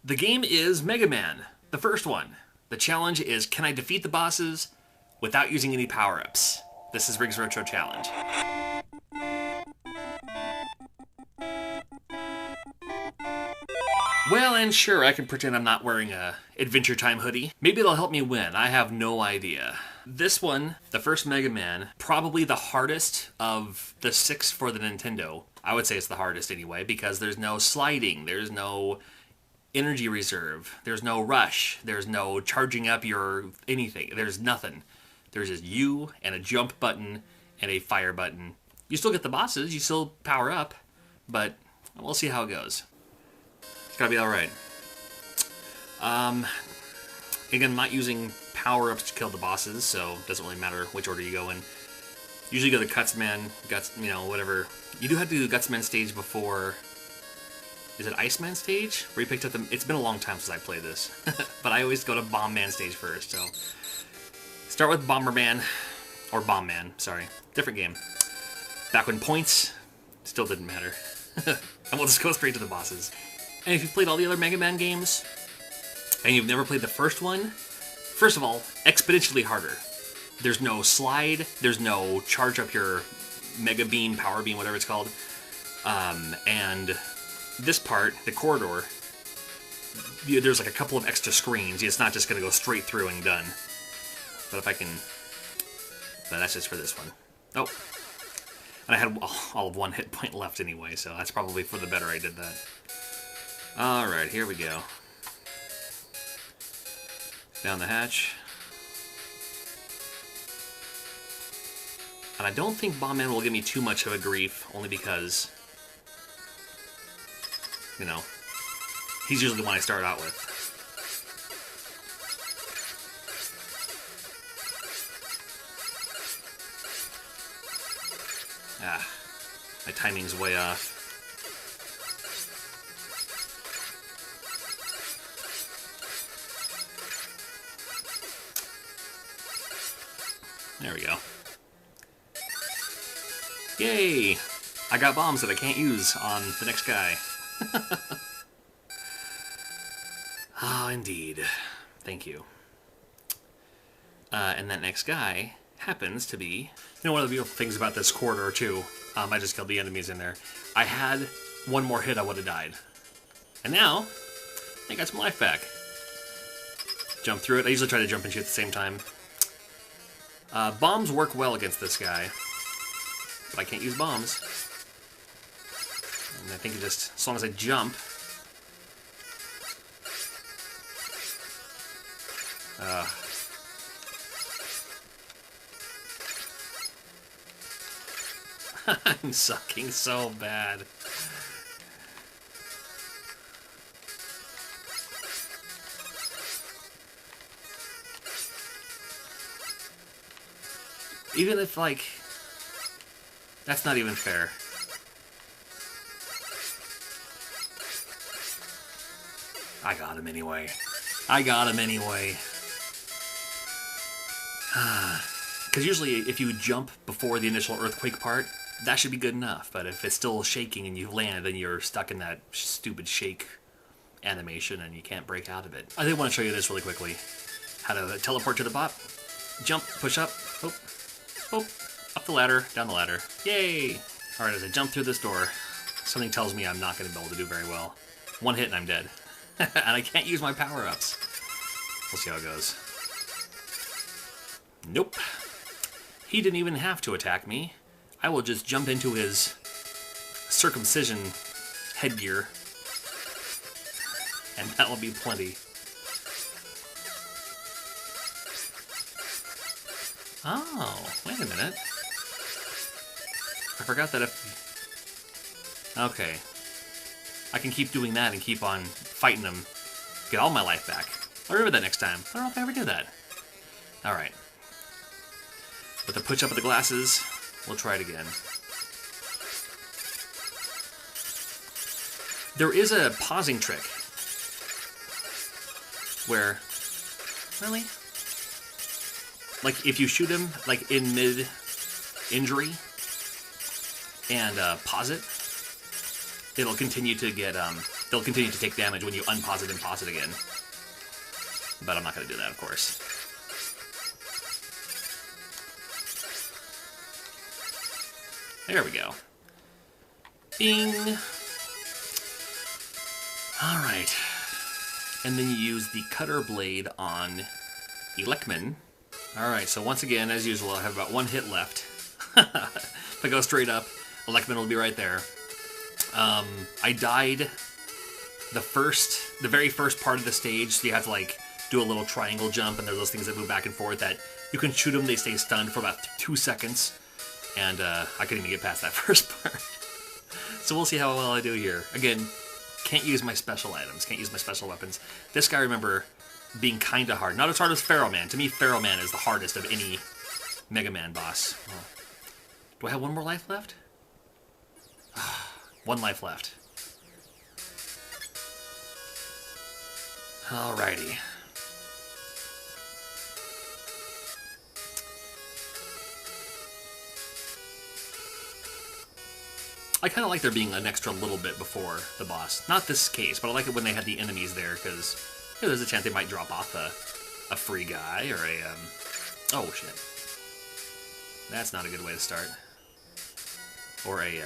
The game is Mega Man, the first one. The challenge is, can I defeat the bosses without using any power-ups? This is Rigg'd Retro Challenge. Well, and sure, I can pretend I'm not wearing a Adventure Time hoodie. Maybe it'll help me win, I have no idea. This one, the first Mega Man, probably the hardest of the 6 for the Nintendo. I would say it's the hardest anyway, because there's no sliding, there's no energy reserve, there's no rush, there's no charging up your anything, there's nothing. There's just you and a jump button and a fire button. You still get the bosses, you still power up, but we'll see how it goes. It's gotta be alright. Again, I'm not using power-ups to kill the bosses, so it doesn't really matter which order you go in. Usually you go to Gutsman, whatever. You do have to do the Gutsman stage before... Is it Iceman stage? Where you picked up the... It's been a long time since I played this. But I always go to Bomb Man stage first, so... Start with Bomberman. Or Bomb Man, sorry. Different game. Back when points still didn't matter. And we'll just go straight to the bosses. And if you've played all the other Mega Man games, and you've never played the first one, first of all, exponentially harder. There's no slide, there's no charge up your Mega Beam, Power Beam, whatever it's called. And this part, the corridor, there's like a couple of extra screens. It's not just going to go straight through and done. But if I can... But that's just for this one. Oh. And I had all of 1 hit point left anyway, so that's probably for the better I did that. Alright, here we go. Down the hatch. And I don't think Bombman will give me too much of a grief, only because, you know, he's usually the one I start out with. Ah, my timing's way off. There we go. Yay! I got bombs that I can't use on the next guy. Ah, indeed. Thank you. And that next guy happens to be... You know, one of the beautiful things about this corridor, too, I just killed the enemies in there. I had one more hit, I would have died. And now, I got some life back. Jump through it. I usually try to jump and shoot at the same time. Bombs work well against this guy, but I can't use bombs. And I think just, as long as I jump... I'm sucking so bad. Even if, like... That's not even fair. I got him anyway. I got him anyway. Because usually if you jump before the initial earthquake part, that should be good enough. But if it's still shaking and you've landed, then you're stuck in that stupid shake animation and you can't break out of it. I did want to show you this really quickly. How to teleport to the bot. Jump, push up, oh, oh, up the ladder, down the ladder. Yay! Alright, as I jump through this door, something tells me I'm not going to be able to do very well. 1 hit and I'm dead. And I can't use my power-ups. We'll see how it goes. Nope. He didn't even have to attack me. I will just jump into his circumcision headgear. And that will be plenty. Oh, wait a minute. I forgot that if... Okay. I can keep doing that and keep on fighting them. Get all my life back. I'll remember that next time. I don't know if I ever do that. Alright. With the push up of the glasses, we'll try it again. There is a pausing trick. Where... Really? Like, if you shoot him, like, in mid-injury, and pause it, it'll continue to get they'll continue to take damage when you unpause it and pause it again. But I'm not going to do that, of course. There we go. Bing! Alright. And then you use the cutter blade on Yakima. Alright, so once again, as usual, I have about one hit left. If I go straight up, Yakima will be right there. I died the very first part of the stage, so you have to, like, do a little triangle jump, and there's those things that move back and forth that you can shoot them, they stay stunned for about 2 seconds. And I couldn't even get past that first part. So we'll see how well I do here. Again, can't use my special items, can't use my special weapons. This guy, remember, being kind of hard. Not as hard as Pharaoh Man. To me, Pharaoh Man is the hardest of any Mega Man boss. Oh. Do I have one more life left? One life left. Alrighty. I kind of like there being an extra little bit before the boss. Not this case, but I like it when they had the enemies there, because there's a chance they might drop off a free guy, or a, oh shit. That's not a good way to start. Or a,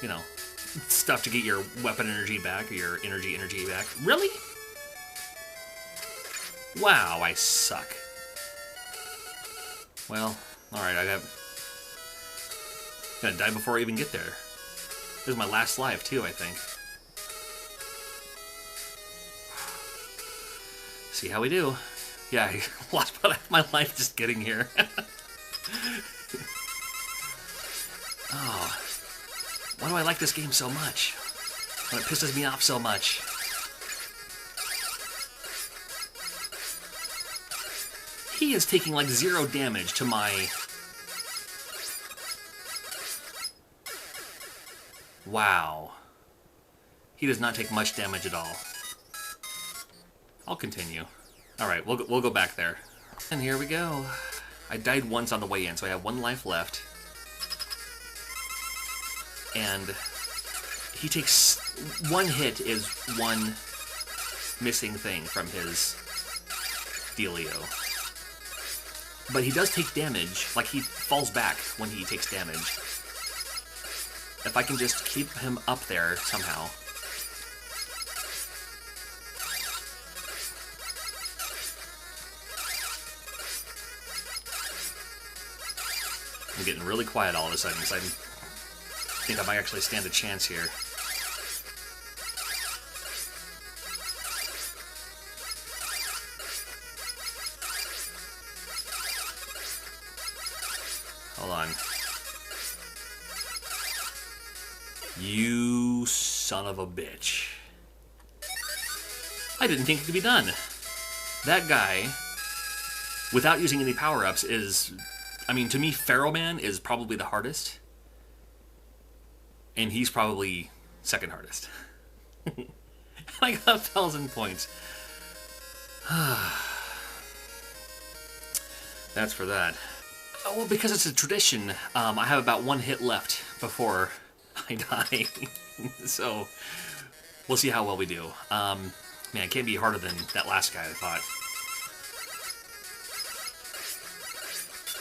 you know, stuff to get your weapon energy back, or your energy back. Really? Wow, I suck. Well, alright, I'm gonna die before I even get there. This is my last life, too, I think. See how we do. Yeah, I lost about half my life just getting here. Oh. Why do I like this game so much? When it pisses me off so much. He is taking like 0 damage to my... Wow. He does not take much damage at all. I'll continue. Alright, we'll go back there. And here we go. I died once on the way in, so I have 1 life left. And he takes... 1 hit is 1 missing thing from his dealio. But he does take damage. Like, he falls back when he takes damage. If I can just keep him up there somehow. I'm getting really quiet all of a sudden, because I think I might actually stand a chance here. Hold on. You son of a bitch. I didn't think it could be done. That guy, without using any power-ups, is... I mean, to me, Pharaoh Man is probably the hardest. And he's probably second hardest. I got 1,000 points. That's for that. Oh, well, because it's a tradition, I have about 1 hit left before I die. So, we'll see how well we do. Man, it can't be harder than that last guy, I thought.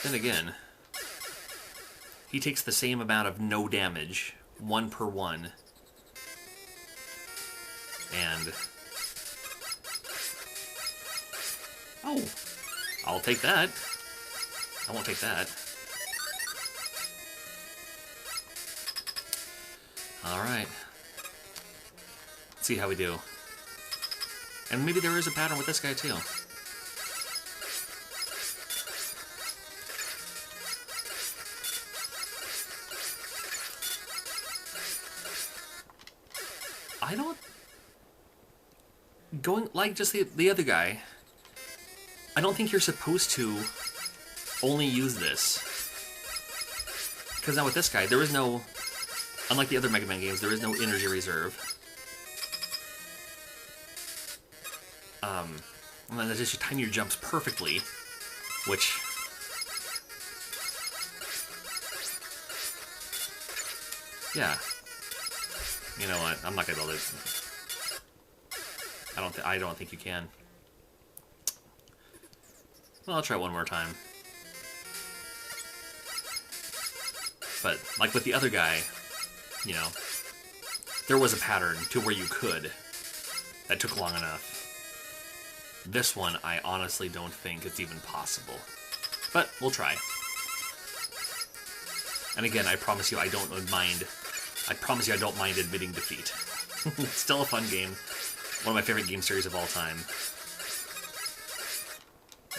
Then again, he takes the same amount of no damage, 1 per 1. And... oh, I'll take that. I won't take that. Alright. Let's see how we do. And maybe there is a pattern with this guy, too. I don't... going, like just the other guy, I don't think you're supposed to only use this. Because now with this guy, there is no... unlike the other Mega Man games, there is no energy reserve. And then just you time your jumps perfectly, which... yeah. You know what? I'm not gonna be able to. I don't think you can. Well, I'll try one more time. But like with the other guy, you know, there was a pattern to where you could. That took long enough. This one, I honestly don't think it's even possible. But we'll try. And again, I promise you I don't mind. I promise you I don't mind admitting defeat. It's still a fun game. One of my favorite game series of all time.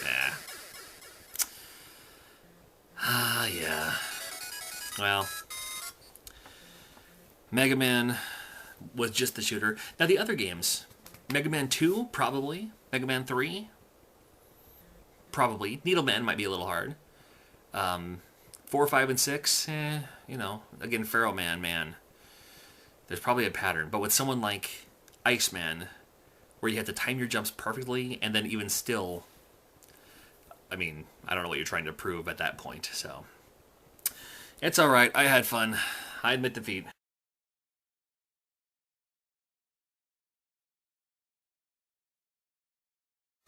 Nah. Ah, yeah. Well, Mega Man was just the shooter. Now the other games, Mega Man 2, probably. Mega Man 3, probably. Needle Man might be a little hard. 4, 5, and 6, you know, again, Pharaoh Man, man. There's probably a pattern. But with someone like Iceman, where you have to time your jumps perfectly, and then even still, I mean, I don't know what you're trying to prove at that point, so. It's alright, I had fun. I admit defeat.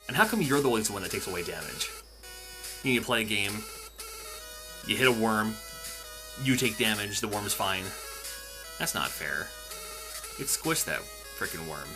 And how come you're always the one that takes away damage? You play a game, you hit a worm, you take damage, the worm is fine. That's not fair. It squished that frickin' worm.